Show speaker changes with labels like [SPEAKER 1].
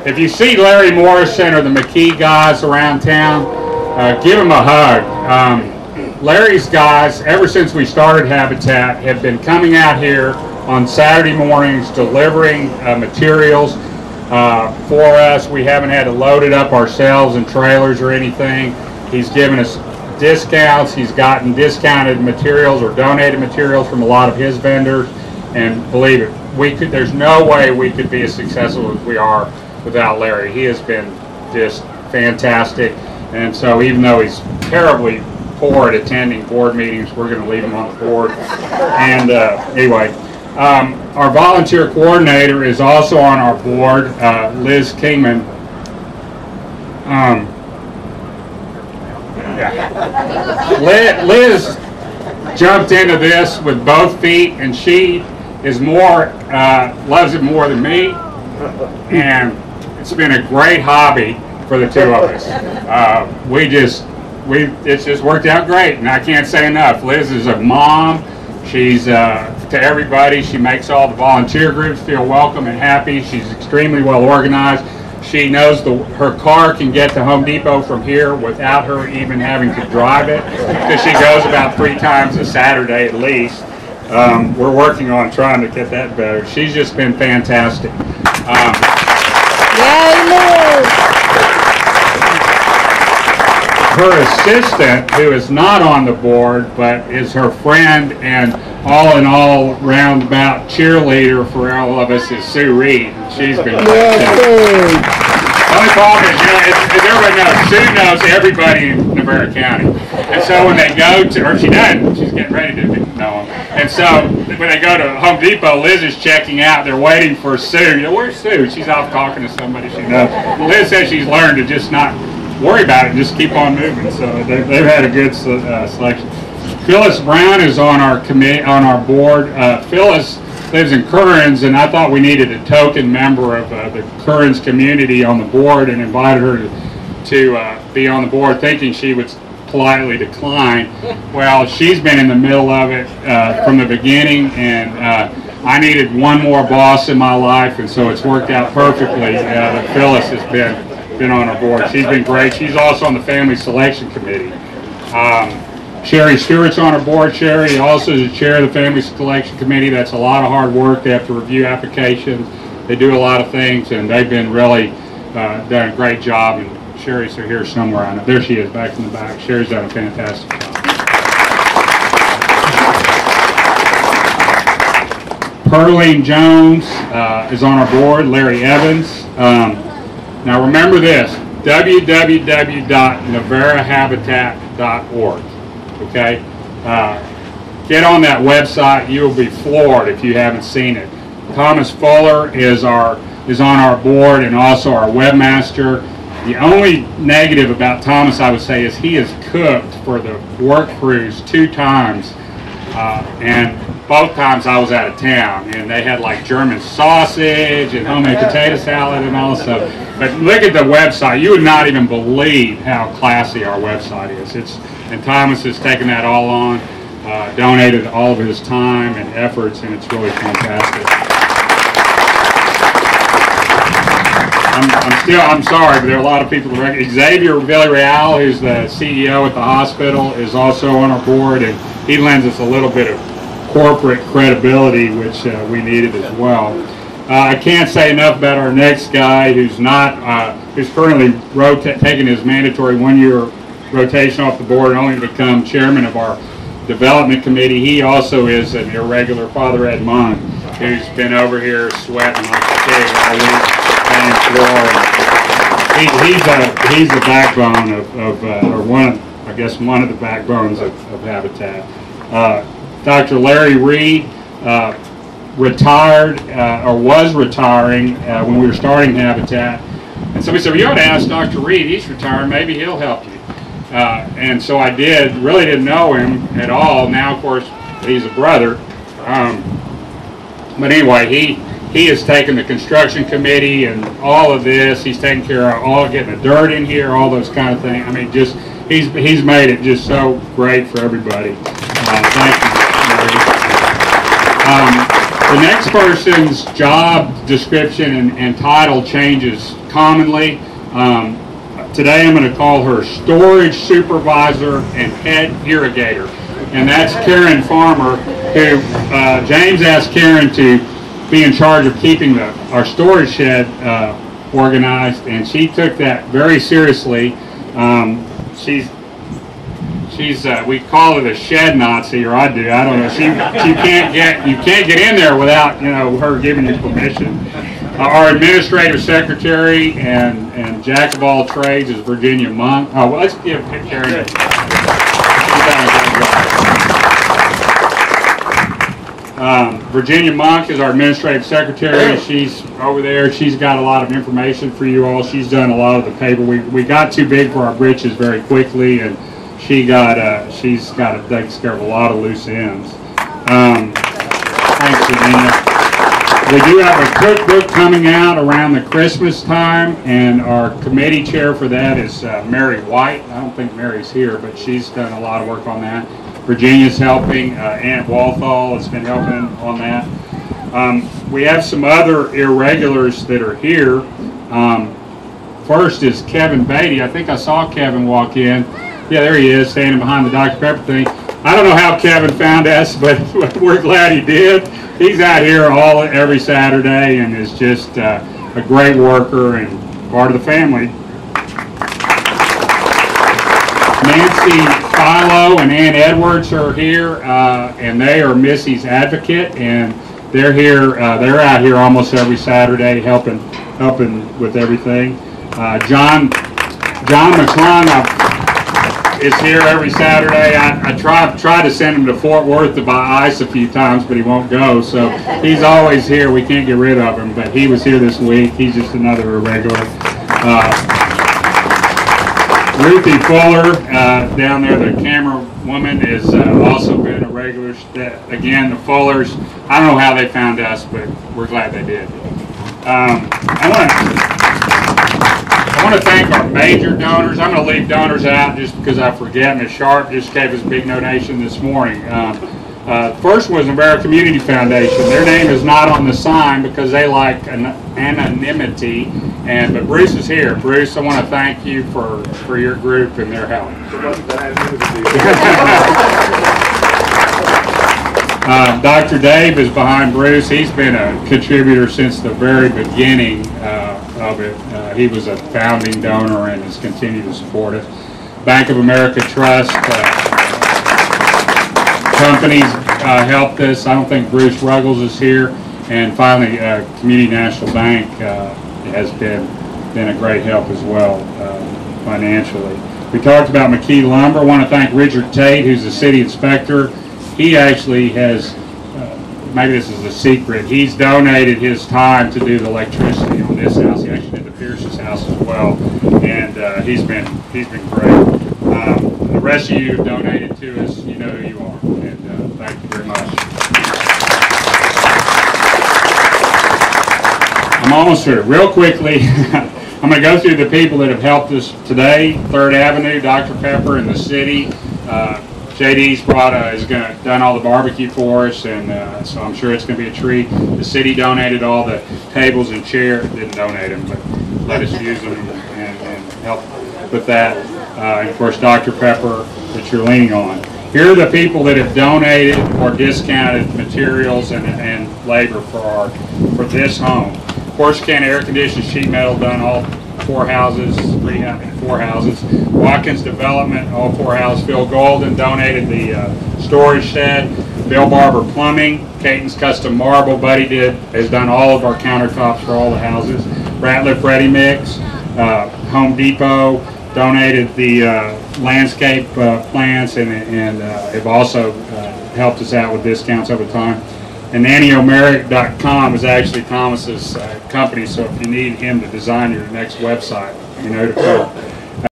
[SPEAKER 1] if you see Larry Morrison or the McKee guys around town, give them a hug. Larry's guys, ever since we started Habitat, have been coming out here on Saturday mornings delivering materials for us. We haven't had to load it up ourselves in trailers or anything. He's given us discounts. He's gotten discounted materials or donated materials from a lot of his vendors. And believe it, there's no way we could be as successful as we are without Larry. He has been just fantastic. And so even though he's terribly poor at attending board meetings, we're going to leave him on the board. And anyway, our volunteer coordinator is also on our board, Liz Kingman. Liz jumped into this with both feet, and she is loves it more than me, and it's been a great hobby for the two of us. It's just worked out great, and I can't say enough. Liz is a mom. She's to everybody. She makes all the volunteer groups feel welcome and happy. She's extremely well organized. She knows her car can get to Home Depot from here without her even having to drive it, because she goes about 3 times a Saturday at least. We're working on trying to get that better. She's just been fantastic.
[SPEAKER 2] Yay, Liz!
[SPEAKER 1] Her assistant, who is not on the board but is her friend and all in all roundabout cheerleader for all of us, is Sue Reed. She's been fantastic. The only problem is, as everybody knows, Sue knows everybody in Navarro County. And so when they go to, or she doesn't, she's getting ready to know them. And so when they go to Home Depot, Liz is checking out. They're waiting for Sue. Where's Sue? She's off talking to somebody she knows. Liz says she's learned to just not worry about it and just keep on moving. So they've had a good selection. Phyllis Brown is on our board. Phyllis lives in Currens, and I thought we needed a token member of the Currens community on the board, and invited her to be on the board, thinking she would politely decline. Well, she's been in the middle of it from the beginning, and I needed one more boss in my life, and so it's worked out perfectly that Phyllis has been on our board. She's been great. She's also on the family selection committee. Sherry Stewart's on our board. Sherry also is the chair of the family selection committee. That's a lot of hard work. They have to review applications. They do a lot of things, and they've been really done a great job. And Sherry's here somewhere. I know. There she is, back in the back. Sherry's done a fantastic job. Pearline Jones is on our board. Larry Evans. Now remember this, www.navarrohabitat.org, okay? Get on that website. You will be floored if you haven't seen it. Thomas Fuller is on our board and also our webmaster. The only negative about Thomas, I would say, is he has cooked for the work crews 2 times, and both times I was out of town, and they had like German sausage and homemade potato salad and all stuff. But look at the website. You would not even believe how classy our website is. And Thomas has taken that all on, donated all of his time and efforts, and it's really fantastic. I'm sorry, but there are a lot of people that recognize. Xavier Villarreal, who's the CEO at the hospital, is also on our board, and he lends us a little bit of corporate credibility, which we needed as well. I can't say enough about our next guy, who's currently taking his mandatory 1-year rotation off the board and only to become chairman of our development committee. He also is an irregular, Father Ed Munn, who's been over here sweating like a pig all week, paying floor. He's the backbone or one of the backbones of Habitat. Dr. Larry Reed retired or was retiring when we were starting Habitat, and somebody said, well, you ought to ask Dr. Reed. He's retired. Maybe he'll help you. And so I did. Really didn't know him at all. Now, of course, he's a brother. But anyway, he has taken the construction committee and all of this. He's taken care of all getting the dirt in here, all those kind of things. I mean, just he's made it just so great for everybody. Thank you, Larry. The next person's job description and title changes commonly. Today I'm going to call her storage supervisor and head irrigator. And that's Karen Farmer, who James asked Karen to be in charge of keeping our storage shed organized, and she took that very seriously. We call it a shed Nazi, or I do. I don't know. You can't get in there without her giving you permission. Our administrative secretary and jack of all trades is Virginia Monk. Oh, well, let's give Karen a Virginia Monk is our administrative secretary. She's over there. She's got a lot of information for you all. She's done a lot of the paper. We got too big for our britches very quickly, and she's got to take care of a lot of loose ends. Thanks, Virginia. We do have a cookbook coming out around the Christmas time, and our committee chair for that is Mary White. I don't think Mary's here, but she's done a lot of work on that. Virginia's helping. Aunt Walthall has been helping on that. We have some other irregulars that are here. First is Kevin Beatty. I think I saw Kevin walk in. Yeah, there he is, standing behind the Dr. Pepper thing. I don't know how Kevin found us, but we're glad he did. He's out here every Saturday and is just a great worker and part of the family. Nancy Philo and Ann Edwards are here, and they are Missy's advocate, and they're here. They're out here almost every Saturday helping with everything. John McClung is here every Saturday. I tried to send him to Fort Worth to buy ice a few times, but he won't go. So he's always here. We can't get rid of him, but he was here this week. He's just another irregular. Ruthie Fuller down there, the camera woman, has also been a regular. Again, the Fullers, I don't know how they found us, but we're glad they did. I want to thank our major donors. I'm going to leave donors out just because I forget. Ms. Sharp just gave us a big donation this morning. First was Navarro Community Foundation. Their name is not on the sign because they like anonymity. But Bruce is here. Bruce, I want to thank you for your group and their help. Dr. Dave is behind Bruce. He's been a contributor since the very beginning of it. He was a founding donor and has continued to support it. Bank of America Trust companies helped us. I don't think Bruce Ruggles is here. And finally, Community National Bank has been a great help as well financially. We talked about McKee Lumber. I want to thank Richard Tate, who's the city inspector. He actually has, maybe this is a secret, he's donated his time to do the electricity on this house. He actually did the Pierce's house as well, and he's been great. The rest of you have donated to us. You know who you are, and thank you very much. I'm almost through. Real quickly, I'm going to go through the people that have helped us today. 3rd Avenue, Dr. Pepper, and the city. JD's done all the barbecue for us, and so I'm sure it's going to be a treat. The city donated all the tables and chairs. Didn't donate them, but let us use them and help with that. And of course, Dr. Pepper that you're leaning on. Here are the people that have donated or discounted materials and labor for this home. Corsicana Air Conditioned Sheet Metal done all 4 houses, 4 houses. Watkins Development, all 4 houses. Phil Golden donated the storage shed. Bill Barber Plumbing, Caton's Custom Marble, Buddy has done all of our countertops for all the houses. Ratliff Ready Mix, Home Depot donated the landscape plants and have also helped us out with discounts over time. And NannyO'Merick.com is actually Thomas's company, so if you need him to design your next website, you know to call.